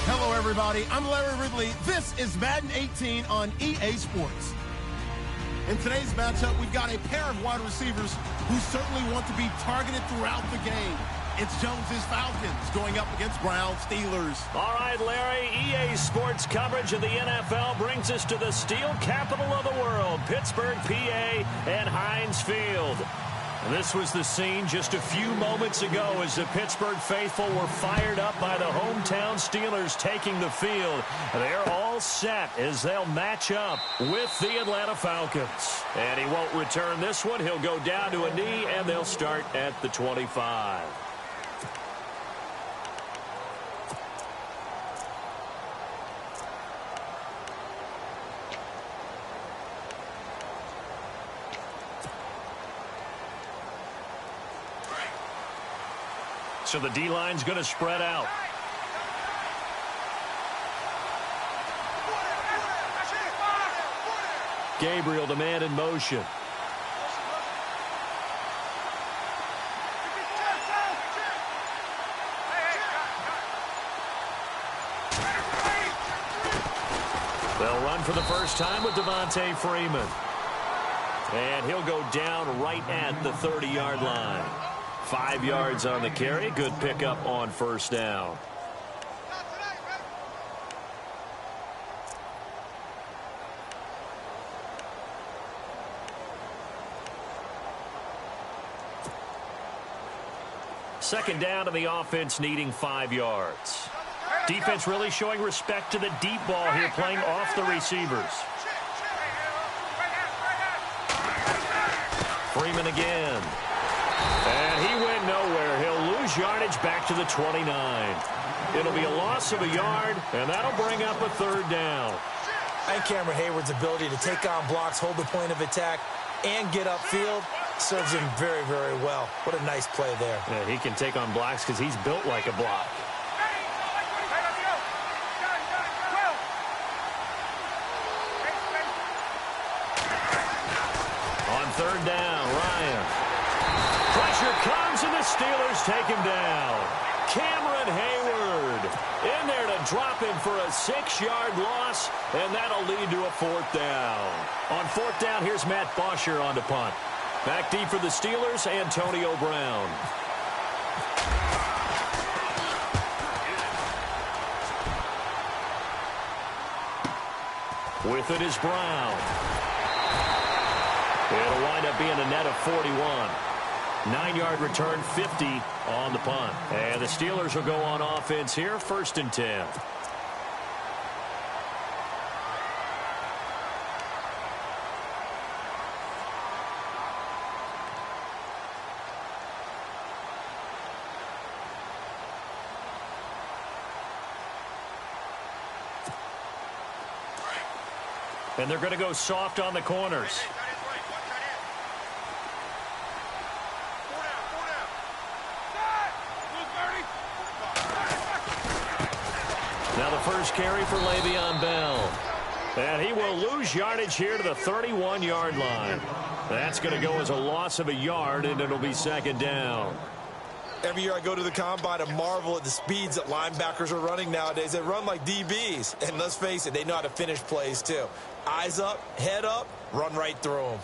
Hello, everybody. I'm Larry Ridley. This is Madden 18 on EA Sports. In today's matchup, we've got a pair of wide receivers who certainly want to be targeted throughout the game. It's Jones's Falcons going up against Browns Steelers. All right, Larry, EA Sports coverage of the NFL brings us to the steel capital of the world, Pittsburgh, PA, and Heinz Field. This was the scene just a few moments ago as the Pittsburgh faithful were fired up by the hometown Steelers taking the field. They're all set as they'll match up with the Atlanta Falcons. And he won't return this one. He'll go down to a knee, and they'll start at the 25. So the D-line's going to spread out. Gabriel, the man in motion. They'll run for the first time with Devontae Freeman. And he'll go down right at the 30-yard line. 5 yards on the carry. Good pickup on first down. Second down to the offense, needing 5 yards. Defense really showing respect to the deep ball here, playing off the receivers. Freeman again. And he went nowhere. He'll lose yardage back to the 29. It'll be a loss of a yard, and that'll bring up a third down. And Cameron Hayward's ability to take on blocks, hold the point of attack, and get upfield serves him very, very well. What a nice play there. Yeah, he can take on blocks because he's built like a block. On third down, Ryan. Pressure comes, and the Steelers take him down. Cameron Hayward in there to drop him for a 6-yard loss, and that'll lead to a fourth down. On fourth down, here's Matt Bosher on the punt. Back deep for the Steelers, Antonio Brown. With it is Brown. It'll wind up being a net of 41. 9-yard return, 50 on the punt. And the Steelers will go on offense here, 1st and 10. And they're going to go soft on the corners. Now the first carry for Le'Veon Bell. And he will lose yardage here to the 31-yard line. That's going to go as a loss of a yard, and it'll be 2nd down. Every year I go to the combine and marvel at the speeds that linebackers are running nowadays. They run like DBs. And let's face it, they know how to finish plays too. Eyes up, head up, run right through them.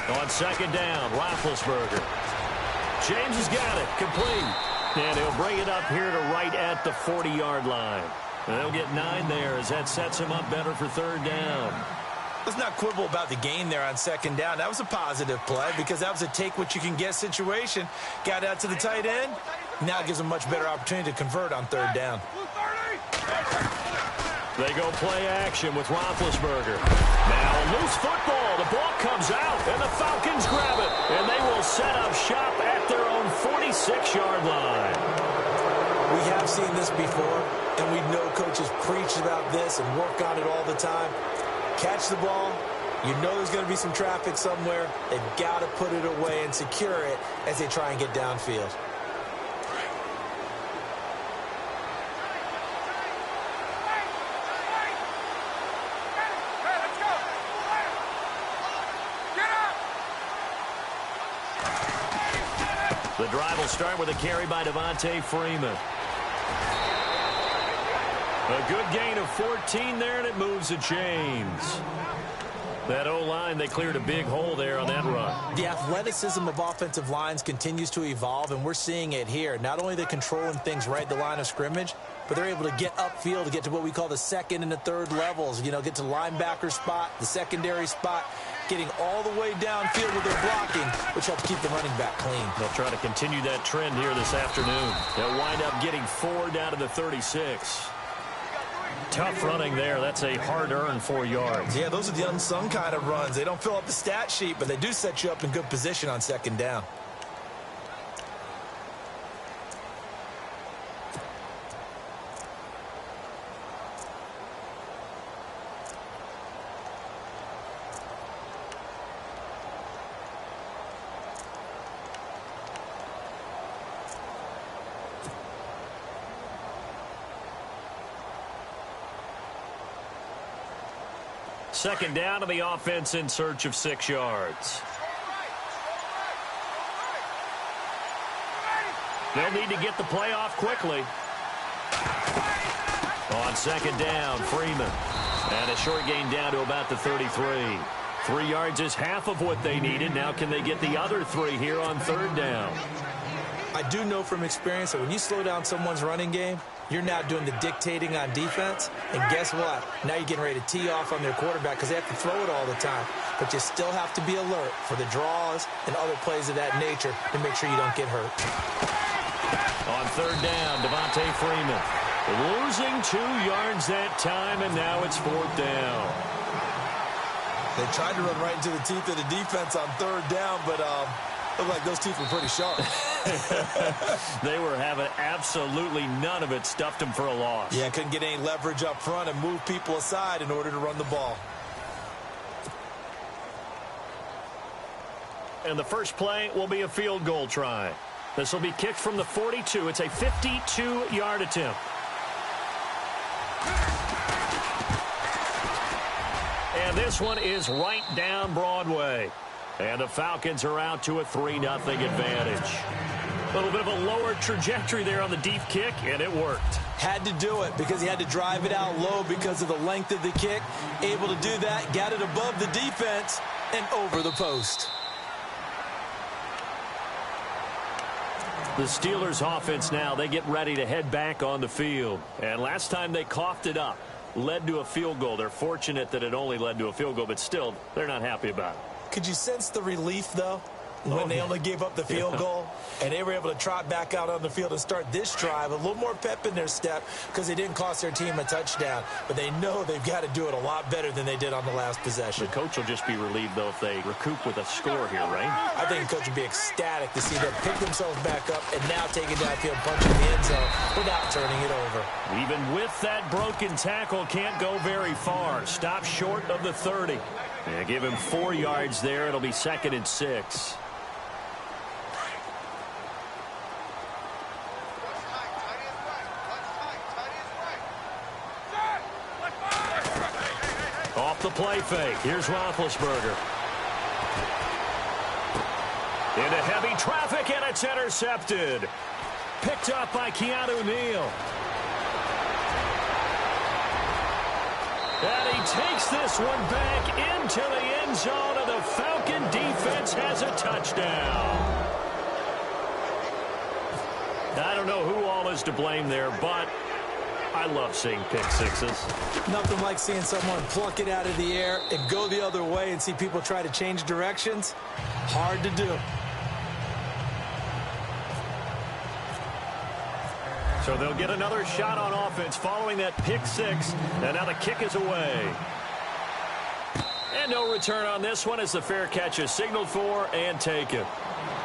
On 2nd down, Roethlisberger. James has got it, complete. And he'll bring it up here to right at the 40-yard line. And they'll get 9 there as that sets him up better for 3rd down. Let's not quibble about the gain there on 2nd down. That was a positive play because that was a take-what-you-can-get situation. Got out to the tight end. Now it gives them a much better opportunity to convert on 3rd down. They go play action with Roethlisberger. Now a loose football. The ball comes out, and the Falcons grab it. And they will set up shop at their own 46-yard line. We have seen this before, and we know coaches preach about this and work on it all the time. Catch the ball, You know there's going to be some traffic somewhere. They've got to put it away and secure it as they try and get downfield. The drive will start with a carry by Devontae Freeman. A good gain of 14 there, and it moves the chains. That O-line, they cleared a big hole there on that run. The athleticism of offensive lines continues to evolve, and we're seeing it here. Not only are they controlling things right at the line of scrimmage, but they're able to get upfield to get to what we call the second and the third levels. You know, get to the linebacker spot, the secondary spot, getting all the way downfield with their blocking, which helps keep the running back clean. They'll try to continue that trend here this afternoon. They'll wind up getting 4 down to the 36. Tough running there. That's a hard-earned 4 yards. Yeah, those are the unsung kind of runs. They don't fill up the stat sheet, but they do set you up in good position on second down. Second down to the offense in search of 6 yards. They'll need to get the play off quickly. On second down, Freeman. And a short gain down to about the 33. 3 yards is half of what they needed. Now can they get the other 3 here on third down? I do know from experience that when you slow down someone's running game, you're now doing the dictating on defense. And guess what? Now you're getting ready to tee off on their quarterback because they have to throw it all the time. But you still have to be alert for the draws and other plays of that nature to make sure you don't get hurt. On third down, Devontae Freeman losing 2 yards that time, and now it's fourth down. They tried to run right into the teeth of the defense on third down, but looked like those teeth were pretty sharp. They were having absolutely none of it. Stuffed them for a loss. Yeah, couldn't get any leverage up front and move people aside in order to run the ball. And the first play will be a field goal try. This will be kicked from the 42. It's a 52-yard attempt. And this one is right down Broadway. And the Falcons are out to a 3-0 advantage. A little bit of a lower trajectory there on the deep kick, and it worked. Had to do it because he had to drive it out low because of the length of the kick. Able to do that, got it above the defense, and over the post. The Steelers offense now, they get ready to head back on the field. And last time they coughed it up, led to a field goal. They're fortunate that it only led to a field goal, but still, they're not happy about it. Could you sense the relief, though, when they only gave up the field goal and they were able to trot back out on the field and start this drive? A little more pep in their step because they didn't cost their team a touchdown, but they know they've got to do it a lot better than they did on the last possession. The coach will just be relieved, though, if they recoup with a score here, right? I think the coach would be ecstatic to see them pick themselves back up and now take it downfield, punching the end zone without turning it over. Even with that broken tackle, can't go very far. Stop short of the 30. Yeah, give him 4 yards there. It'll be 2nd and 6. Off the play fake. Here's Roethlisberger. Into heavy traffic, and it's intercepted. Picked up by Keanu Neal. And he takes this one back into the end zone, and the Falcon defense has a touchdown. I don't know who all is to blame there, but I love seeing pick sixes. Nothing like seeing someone pluck it out of the air and go the other way and see people try to change directions. Hard to do. So they'll get another shot on offense following that pick six. And now the kick is away. And no return on this one as the fair catch is signaled for and taken.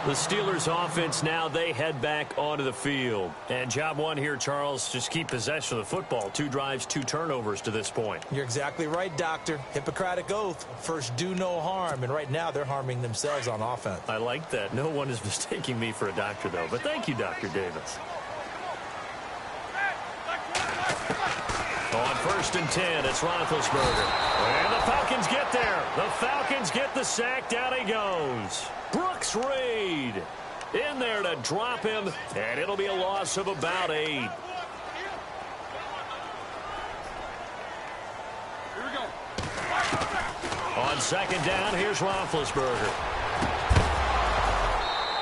The Steelers offense now, they head back onto the field. And job one here, Charles, just keep possession of the football. 2 drives, 2 turnovers to this point. You're exactly right, Doctor. Hippocratic oath. First, do no harm. And right now, they're harming themselves on offense. I like that. No one is mistaking me for a doctor, though. But thank you, Dr. Davis. On 1st and 10, it's Roethlisberger. And the Falcons get there. The Falcons get the sack. Down he goes. Brooks Reed in there to drop him, and it'll be a loss of about 8. Here we go. On 2nd down, here's Roethlisberger.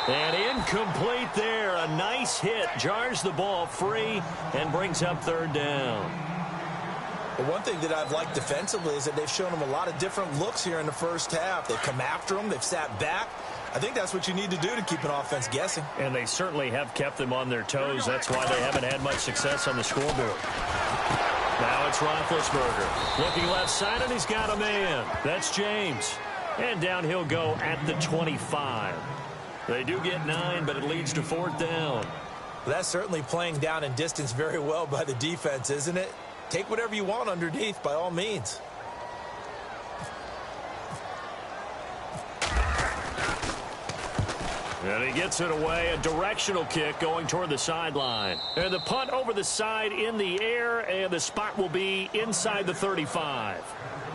And incomplete there. A nice hit. Jars the ball free and brings up 3rd down. But one thing that I've liked defensively is that they've shown them a lot of different looks here in the first half. They've come after them. They've sat back. I think that's what you need to do to keep an offense guessing. And they certainly have kept them on their toes. That's why they haven't had much success on the scoreboard. Now it's Roethlisberger. Looking left side, and he's got a man. That's James. And down he'll go at the 25. They do get 9, but it leads to 4th down. That's certainly playing down in distance very well by the defense, isn't it? Take whatever you want underneath, by all means. And he gets it away. A directional kick going toward the sideline. And the punt over the side in the air, and the spot will be inside the 35.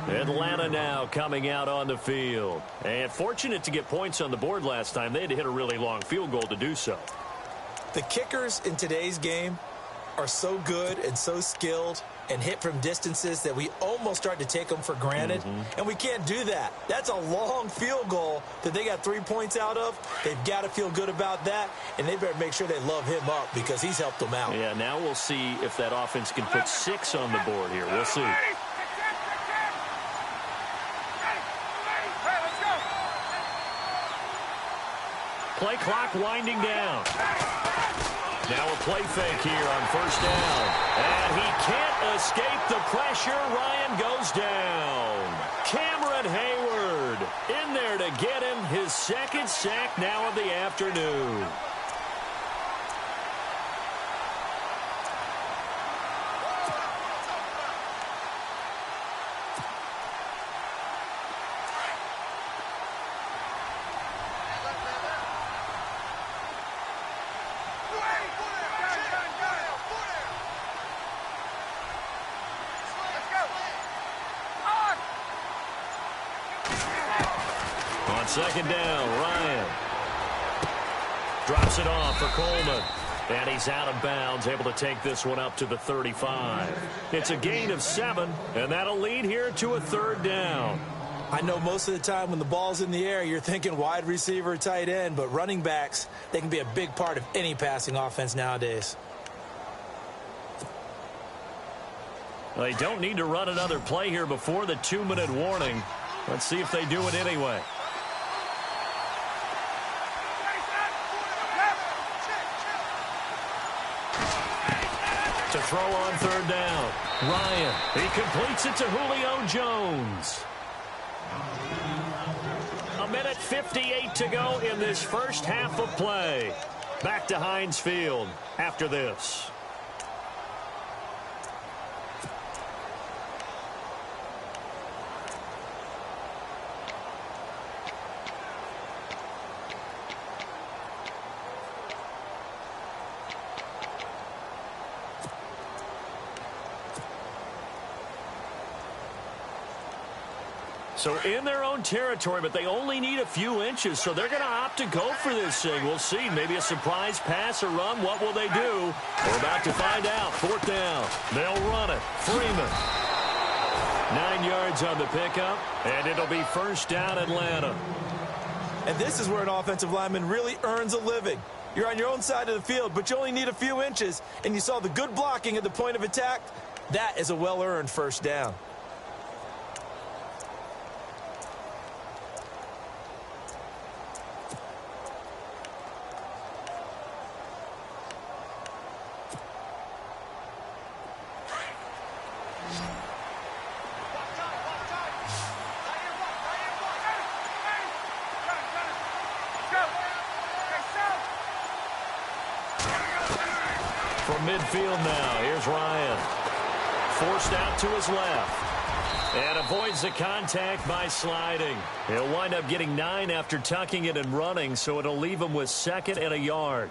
Atlanta now coming out on the field. And fortunate to get points on the board last time. They had to hit a really long field goal to do so. The kickers in today's game are so good and so skilled and hit from distances that we almost start to take them for granted. And we can't do that. That's a long field goal that they got 3 points out of. They've got to feel good about that, and they better make sure they love him up because he's helped them out. Yeah, now we'll see if that offense can put 6 on the board here. We'll see. Play clock winding down. Now a play fake here on 1st down. And he can't escape the pressure. Ryan goes down. Cameron Hayward in there to get him his 2nd sack now of the afternoon. On 2nd down, Ryan drops it off for Coleman. And he's out of bounds, able to take this one up to the 35. It's a gain of 7, and that'll lead here to a 3rd down. I know most of the time when the ball's in the air, you're thinking wide receiver, tight end, but running backs, they can be a big part of any passing offense nowadays. They don't need to run another play here before the 2-minute warning. Let's see if they do it anyway. To throw on 3rd down. Ryan, he completes it to Julio Jones. 1:58 to go in this first half of play. Back to Heinz Field after this. So in their own territory, but they only need a few inches, so they're going to opt to go for this thing. We'll see. Maybe a surprise pass or run. What will they do? We're about to find out. 4th down. They'll run it. Freeman. 9 yards on the pickup, and it'll be 1st down Atlanta. And this is where an offensive lineman really earns a living. You're on your own side of the field, but you only need a few inches, and you saw the good blocking at the point of attack. That is a well-earned 1st down. From midfield now, here's Ryan. Forced out to his left. And avoids the contact by sliding. He'll wind up getting 9 after tucking it and running, so it'll leave him with 2nd and a yard.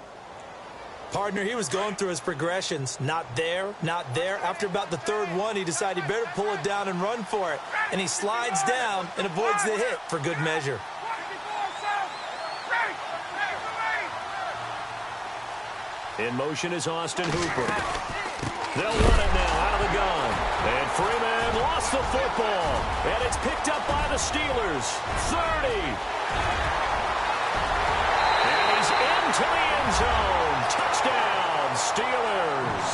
Partner, he was going through his progressions. Not there, not there. After about the 3rd one, he decided he better pull it down and run for it. And he slides down and avoids the hit for good measure. In motion is Austin Hooper. They'll run it now out of the gun. And Freeman lost the football. And it's picked up by the Steelers. 30. And he's into the end zone. Touchdown, Steelers.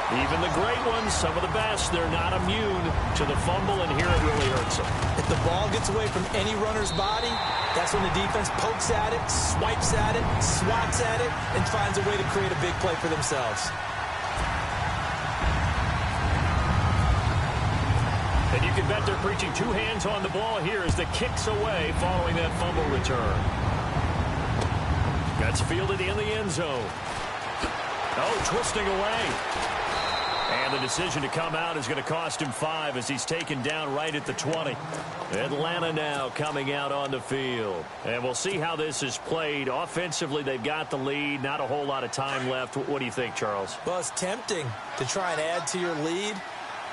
Even the great ones, some of the best, they're not immune to the fumble, and here it really hurts them. If the ball gets away from any runner's body, that's when the defense pokes at it, swipes at it, swats at it, and finds a way to create a big play for themselves. And you can bet they're preaching 2 hands on the ball here as the kick's away following that fumble return. That's fielded in the end zone. Oh, twisting away. And the decision to come out is going to cost him 5 as he's taken down right at the 20. Atlanta now coming out on the field. And we'll see how this is played. Offensively, they've got the lead. Not a whole lot of time left. What do you think, Charles? Well, it's tempting to try and add to your lead,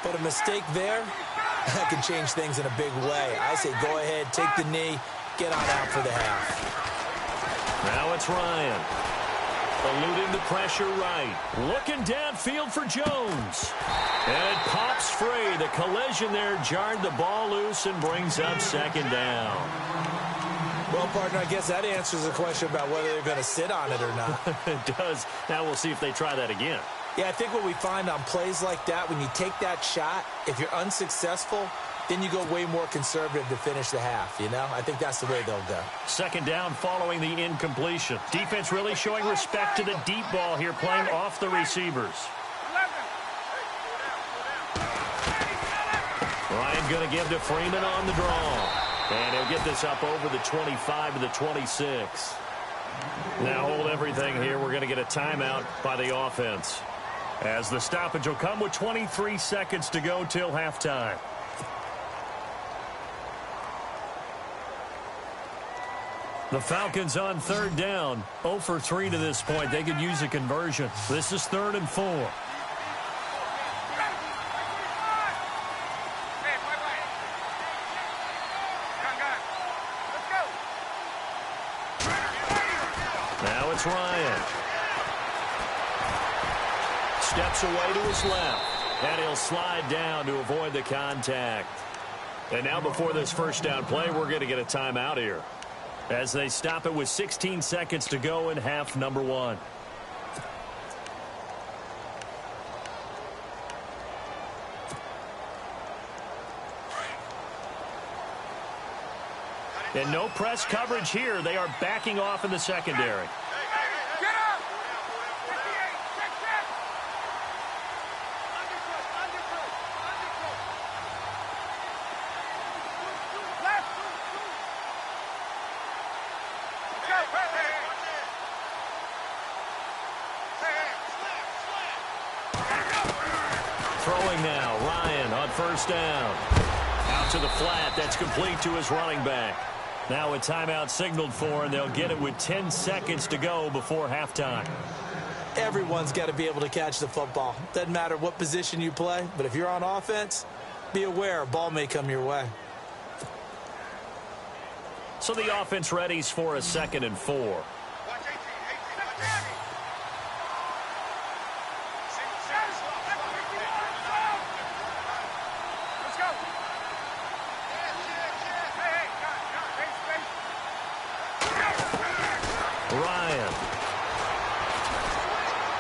but a mistake there, that can change things in a big way. I say go ahead, take the knee, get on out for the half. Now it's Ryan. Eluding the pressure right. Looking downfield for Jones. And it pops free. The collision there jarred the ball loose and brings up 2nd down. Well, partner, I guess that answers the question about whether they're going to sit on it or not. It does. Now we'll see if they try that again. Yeah, I think what we find on plays like that, when you take that shot, if you're unsuccessful, then you go way more conservative to finish the half, you know? I think that's the way they'll go. 2nd down following the incompletion. Defense really showing respect to the deep ball here, playing off the receivers. Ryan going to give to Freeman on the draw. And he'll get this up over the 25 to the 26. Now hold everything here. We're going to get a timeout by the offense, as the stoppage will come with 23 seconds to go till halftime. The Falcons on 3rd down, 0 for 3 to this point. They could use a conversion. This is 3rd and 4. Now it's Ryan. Steps away to his left, and he'll slide down to avoid the contact. And now before this 1st down play, we're going to get a timeout here, as they stop it with 16 seconds to go in half number 1. And no press coverage here. They are backing off in the secondary. Throwing now, Ryan on 1st down. Out to the flat, that's complete to his running back. Now a timeout signaled for, and they'll get it with 10 seconds to go before halftime. Everyone's got to be able to catch the football. Doesn't matter what position you play, but if you're on offense, be aware a ball may come your way. So the offense readies for a 2nd and 4. Ryan.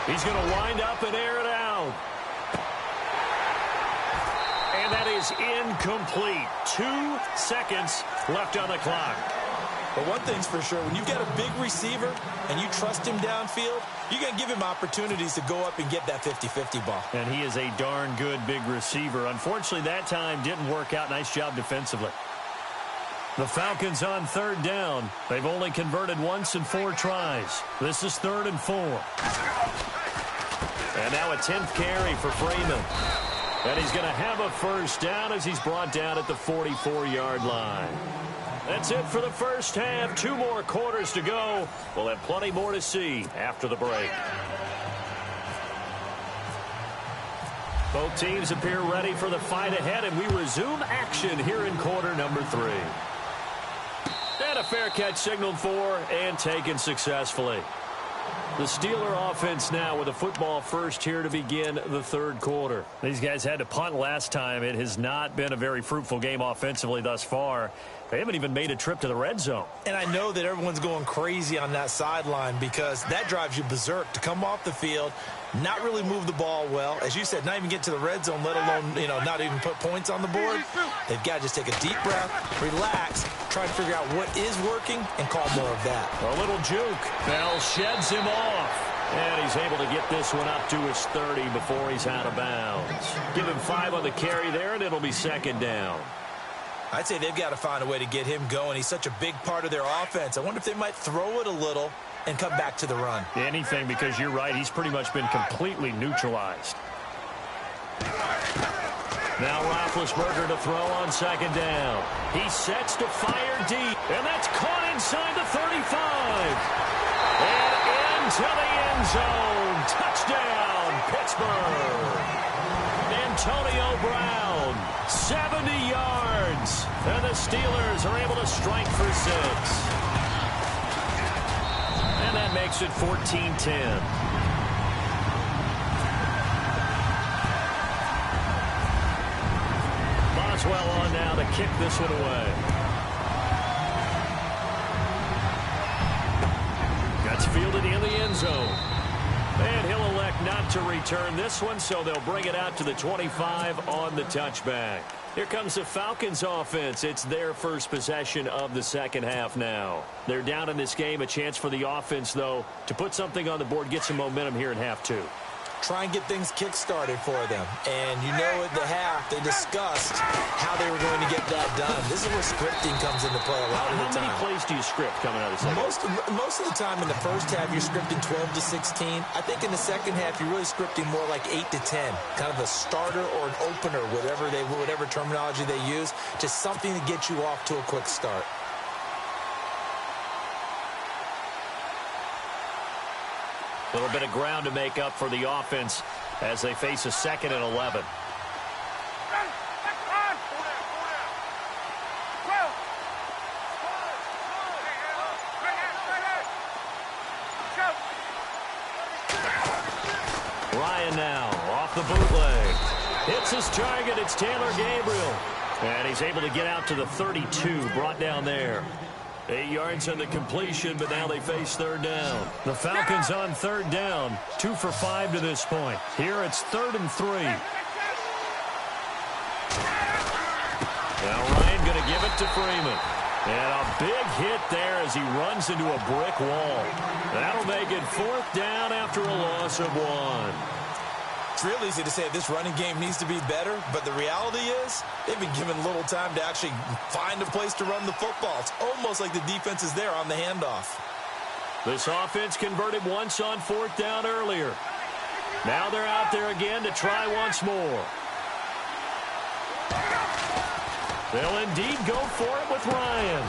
He's going to wind up and air it out. And that is incomplete. 2 seconds left on the clock. But one thing's for sure, when you've got a big receiver and you trust him downfield, you're going to give him opportunities to go up and get that 50-50 ball. And he is a darn good big receiver. Unfortunately, that time didn't work out. Nice job defensively. The Falcons on third down. They've only converted once in 4 tries. This is 3rd and 4. And now a 10th carry for Freeman. And he's going to have a first down as he's brought down at the 44-yard line. That's it for the first half. 2 more quarters to go. We'll have plenty more to see after the break. Both teams appear ready for the fight ahead, and we resume action here in quarter number 3. And a fair catch signaled for and taken successfully. The Steeler offense now with a football first here to begin the 3rd quarter. These guys had to punt last time. It has not been a very fruitful game offensively thus far. They haven't even made a trip to the red zone. And I know that everyone's going crazy on that sideline because that drives you berserk to come off the field, not really move the ball well. As you said, not even get to the red zone, let alone, not even put points on the board. They've got to just take a deep breath, relax, try to figure out what is working, and call more of that. A little juke. Bell sheds him off. And he's able to get this one up to his 30 before he's out of bounds. Give him 5 on the carry there, and it'll be 2nd down. I'd say they've got to find a way to get him going. He's such a big part of their offense. I wonder if they might throw it a little and come back to the run. Anything, because you're right. He's pretty much been completely neutralized. Now Roethlisberger to throw on 2nd down. He sets to fire deep, and that's caught inside the 35. And into the end zone. Touchdown, Pittsburgh. Antonio Brown, 70 yards. And the Steelers are able to strike for 6. And that makes it 14-10. Boswell on now to kick this one away. That's fielded in the end zone. And he'll elect not to return this one, so they'll bring it out to the 25 on the touchback. Here comes the Falcons offense. It's their first possession of the 2nd half now. They're down in this game. A chance for the offense, though, to put something on the board, get some momentum here in half 2. Try and get things kick-started for them. And at the half, they discussed how they were going to get that done. This is where scripting comes into play a lot of the time. How many plays do you script coming out of the second? Most of the time in the first half, you're scripting 12 to 16. I think in the second half, you're really scripting more like 8 to 10. Kind of a starter or an opener, whatever terminology they use. Just something to get you off to a quick start. A little bit of ground to make up for the offense as they face a 2nd and 11. Ryan now off the bootleg. Hits his target. It's Taylor Gabriel. And he's able to get out to the 32, brought down there. 8 yards on the completion, but now they face 3rd down. The Falcons on 3rd down, 2 for 5 to this point. Here it's 3rd and 3. Now Ryan going to give it to Freeman. And a big hit there as he runs into a brick wall. That'll make it 4th down after a loss of 1. It's real easy to say this running game needs to be better, but the reality is they've been given little time to actually find a place to run the football. It's almost like the defense is there on the handoff. This offense converted once on 4th down earlier. Now they're out there again to try once more. They'll indeed go for it with Ryan.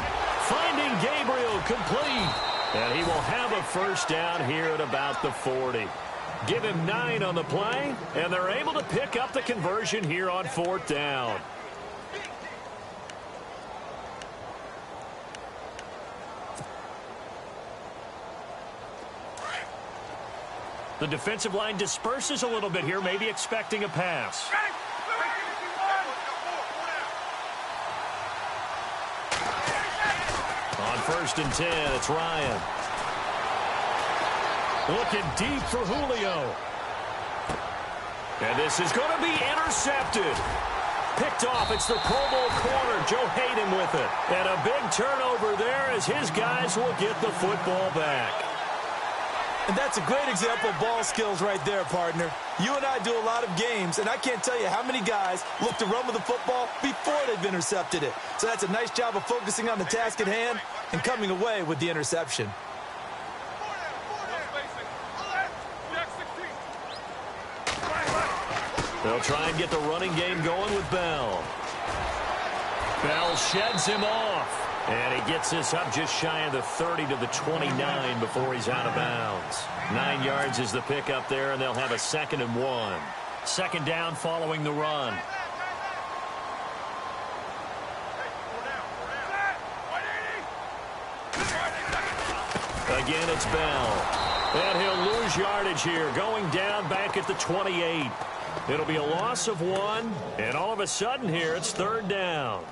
Finding Gabriel complete. And he will have a first down here at about the 40. Give him 9 on the play, and they're able to pick up the conversion here on 4th down. The defensive line disperses a little bit here, maybe expecting a pass. On 1st and 10, it's Ryan. Looking deep for Julio. And this is going to be intercepted. Picked off. It's the Pro Bowl corner, Joe Hayden, with it. And a big turnover there as his guys will get the football back. And that's a great example of ball skills right there, partner. You and I do a lot of games, and I can't tell you how many guys look to run with the football before they've intercepted it. So that's a nice job of focusing on the task at hand and coming away with the interception. They'll try and get the running game going with Bell. Bell sheds him off. And he gets this up just shy of the 30 to the 29 before he's out of bounds. 9 yards is the pickup there, and they'll have a 2nd and 1. Second down following the run. Again, it's Bell. And he'll lose yardage here, going down back at the 28. It'll be a loss of 1, and all of a sudden here, it's 3rd down.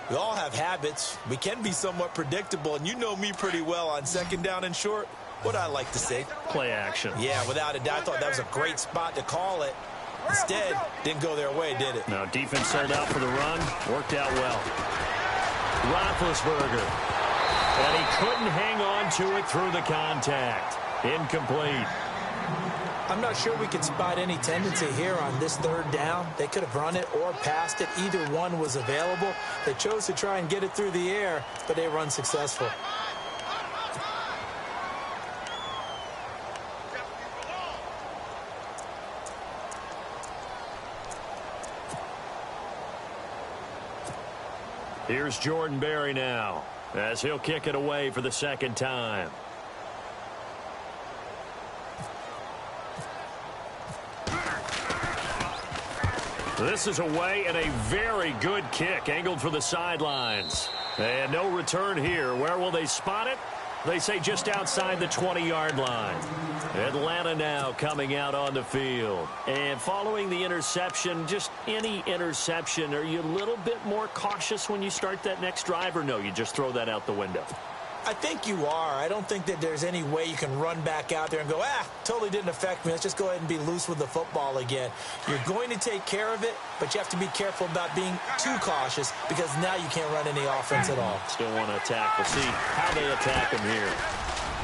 We all have habits. We can be somewhat predictable, and you know me pretty well on 2nd down and short. What I like to say? Play action. Yeah, without a doubt. I thought that was a great spot to call it. Instead, didn't go their way, did it? No, defense sold out for the run. Worked out well. Roethlisberger. And he couldn't hang on to it through the contact. Incomplete. I'm not sure we could spot any tendency here on this 3rd down. They could have run it or passed it. Either one was available. They chose to try and get it through the air, but they were unsuccessful. Here's Jordan Berry now, as he'll kick it away for the 2nd time. This is away and a very good kick angled for the sidelines. And no return here. Where will they spot it? They say just outside the 20-yard line. Atlanta now coming out on the field. And following the interception, just any interception, are you a little bit more cautious when you start that next drive, or no, you just throw that out the window? I think you are. I don't think that there's any way you can run back out there and go, totally didn't affect me. Let's just go ahead and be loose with the football again. You're going to take care of it, but you have to be careful about being too cautious because now you can't run any offense at all. Still want to attack. We'll see how they attack him here.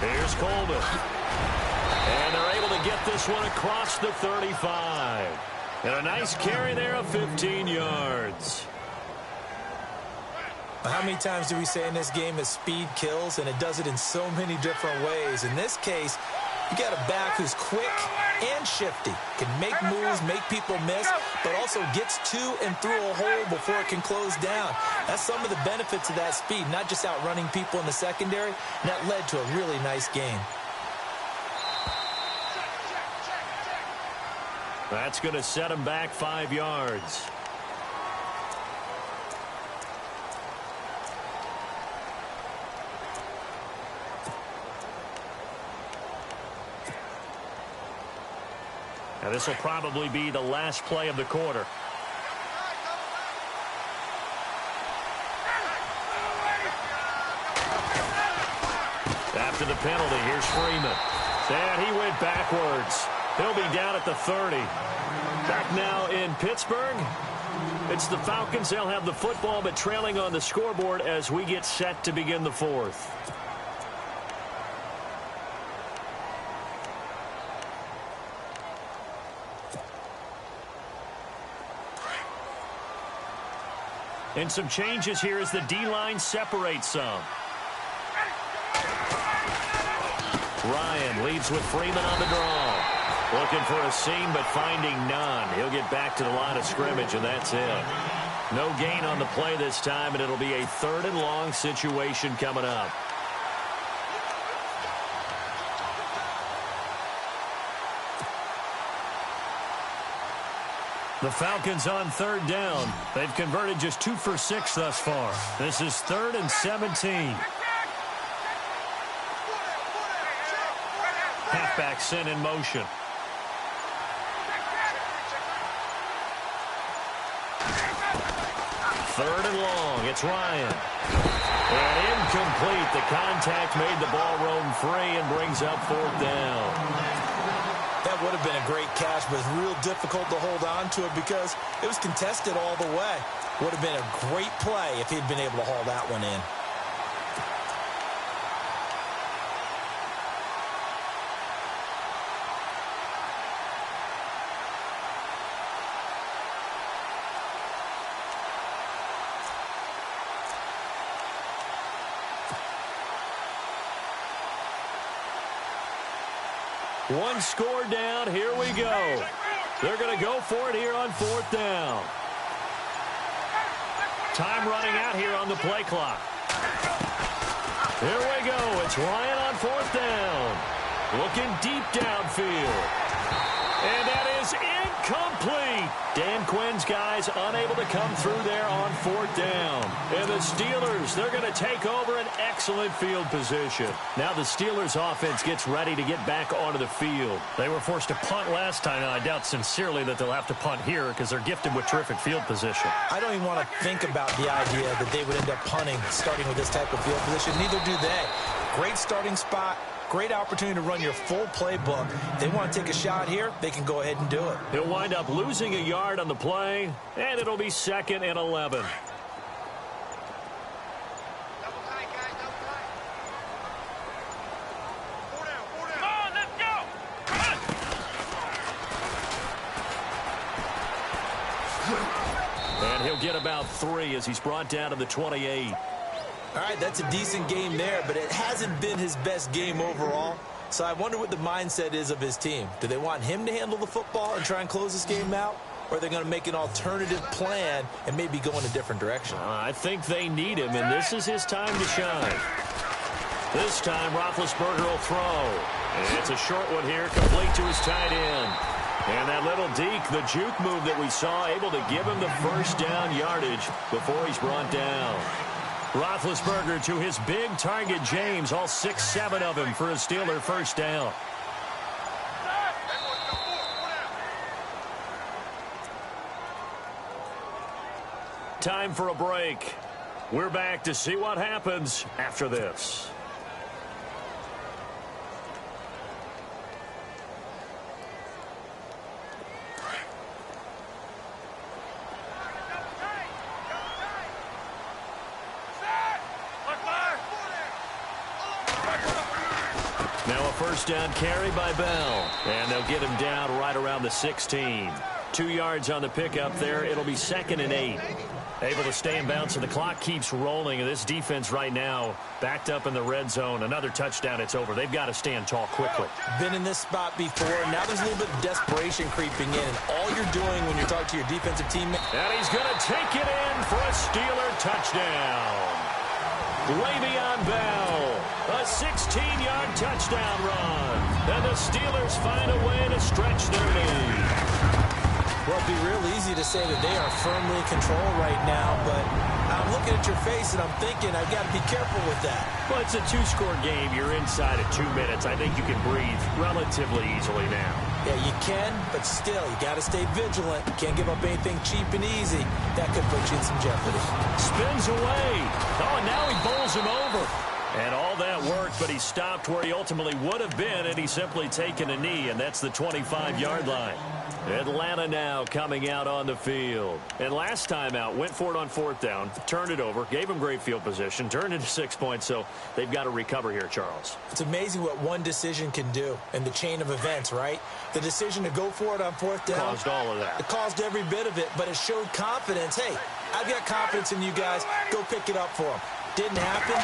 Here's Coleman. And they're able to get this one across the 35. And a nice carry there of 15 yards. How many times do we say in this game that speed kills, and it does it in so many different ways? In this case, you got a back who's quick and shifty, can make moves, make people miss, but also gets to and through a hole before it can close down. That's some of the benefits of that speed, not just outrunning people in the secondary, and that led to a really nice game. That's going to set him back 5 yards. Now, this will probably be the last play of the quarter. After the penalty, here's Freeman. And he went backwards. He'll be down at the 30. Back now in Pittsburgh. It's the Falcons. They'll have the football, but trailing on the scoreboard as we get set to begin the 4th. And some changes here as the D-line separates some. Ryan leads with Freeman on the draw. Looking for a seam, but finding none. He'll get back to the line of scrimmage, and that's it. No gain on the play this time, and it'll be a 3rd and long situation coming up. The Falcons on 3rd down. They've converted just 2 for 6 thus far. This is 3rd and 17. Halfback sent in motion. Third and long. It's Ryan. And incomplete. The contact made the ball roam free and brings up 4th down. That would have been a great catch, but it's real difficult to hold on to it because it was contested all the way. Would have been a great play if he'd been able to haul that one in. One score down. Here we go. They're going to go for it here on 4th down. Time running out here on the play clock. Here we go. It's Ryan on 4th down. Looking deep downfield. And that is incomplete. Dan Quinn's guys unable to come through there on 4th down. And the Steelers, they're going to take over an excellent field position. Now the Steelers offense gets ready to get back onto the field. They were forced to punt last time, and I doubt sincerely that they'll have to punt here because they're gifted with terrific field position. I don't even want to think about the idea that they would end up punting starting with this type of field position. Neither do they. Great starting spot. Great opportunity to run your full playbook. If they want to take a shot here, they can go ahead and do it. He'll wind up losing a yard on the play, and it'll be 2nd and 11. And he'll get about 3 as he's brought down to the 28. All right, that's a decent game there, but it hasn't been his best game overall. So I wonder what the mindset is of his team. Do they want him to handle the football and try and close this game out? Or are they going to make an alternative plan and maybe go in a different direction? I think they need him, and this is his time to shine. This time, Roethlisberger will throw. And it's a short one here, complete to his tight end. And that little deke, the juke move that we saw, able to give him the first down yardage before he's brought down. Roethlisberger to his big target, James, all 6-7 of him for a Steeler first down. Time for a break. We're back to see what happens after this. Now a first down carry by Bell. And they'll get him down right around the 16. 2 yards on the pickup there. It'll be 2nd and 8. Able to stay in bounds, and the clock keeps rolling. And this defense right now backed up in the red zone. Another touchdown, it's over. They've got to stand tall quickly. Been in this spot before. Now there's a little bit of desperation creeping in. And all you're doing when you're talking to your defensive teammate. And he's going to take it in for a Steeler touchdown. Le'Veon Bell, a 16-yard touchdown run. And the Steelers find a way to stretch their lead. Well, it'd be real easy to say that they are firmly in control right now, but I'm looking at your face and I'm thinking I've got to be careful with that. Well, it's a 2-score game. You're inside of 2 minutes. I think you can breathe relatively easily now. Yeah, you can, but still, you got to stay vigilant. You can't give up anything cheap and easy. That could put you in some jeopardy. Spins away. Oh, and now he bowls him over. And all that worked, but he stopped where he ultimately would have been, and he's simply taken a knee, and that's the 25-yard line. Atlanta now coming out on the field. And last time out, went for it on 4th down, turned it over, gave him great field position, turned it to 6 points, so they've got to recover here, Charles. It's amazing what one decision can do in the chain of events, right? The decision to go for it on 4th down. Caused all of that. It caused every bit of it, but it showed confidence. Hey, I've got confidence in you guys. Go pick it up for them. Didn't happen.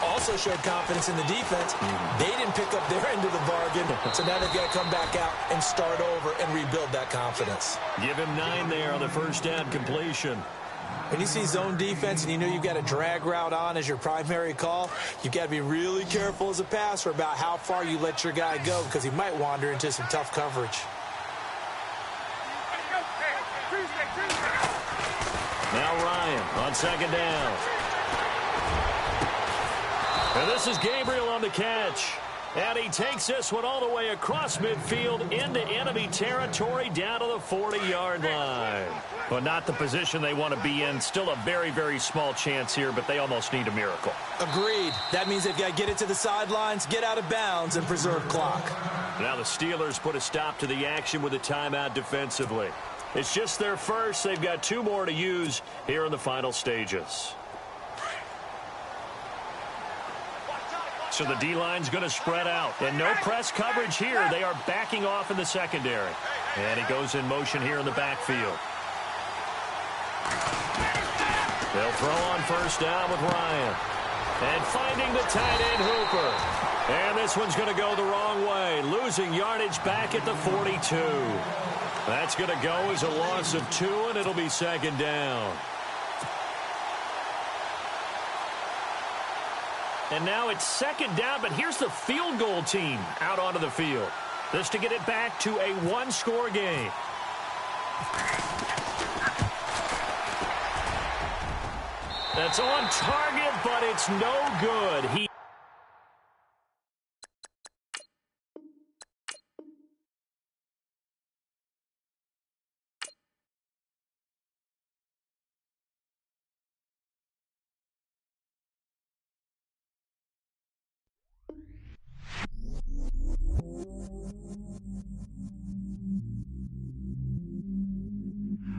Also showed confidence in the defense. They didn't pick up their end of the bargain, so now they've got to come back out and start over and rebuild that confidence. Give him 9 there on the first down completion. When you see zone defense and you know you've got a drag route on as your primary call, you've got to be really careful as a passer about how far you let your guy go because he might wander into some tough coverage. Now Ryan on 2nd down. And this is Gabriel on the catch. And he takes this one all the way across midfield into enemy territory down to the 40-yard line. But not the position they want to be in. Still a very, very small chance here, but they almost need a miracle. Agreed. That means they've got to get it to the sidelines, get out of bounds, and preserve clock. Now the Steelers put a stop to the action with a timeout defensively. It's just their first. They've got 2 more to use here in the final stages. So the D-line's going to spread out. And no press coverage here. They are backing off in the secondary. And he goes in motion here in the backfield. They'll throw on first down with Ryan. And finding the tight end Hooper. And this one's going to go the wrong way. Losing yardage back at the 42. That's going to go as a loss of 2, and it'll be second down. And now it's second down, but here's the field goal team out onto the field. This to get it back to a one-score game. That's on target, but it's no good.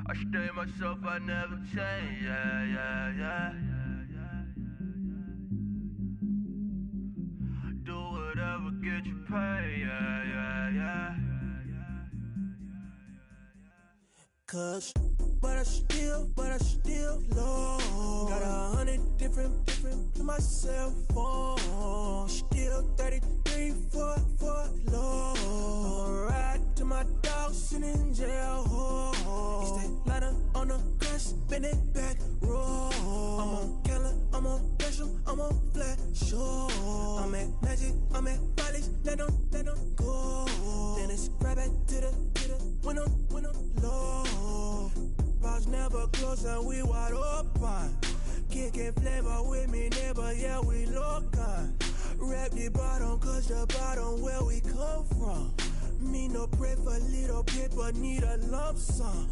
I stay myself, I never change, yeah. Do whatever, get you paid, yeah. Cause, but I still low. Got 100 different to my cell phone. Still 33 for low. I'ma ride to my dog sitting in jail. He stay lighter on the grass, bend it back, roll. I'm on Keller, I'm on Bishop, I'm on Flat Shore. I'm at Magic, I'm at Follies, let them go. Then it's right back to the window low. Bars never close and we wide open. Kicking flavor with me, neighbor, yeah, we local. Rap the bottom, cause the bottom where we come from. Me no pray for little paper, need a lump sum.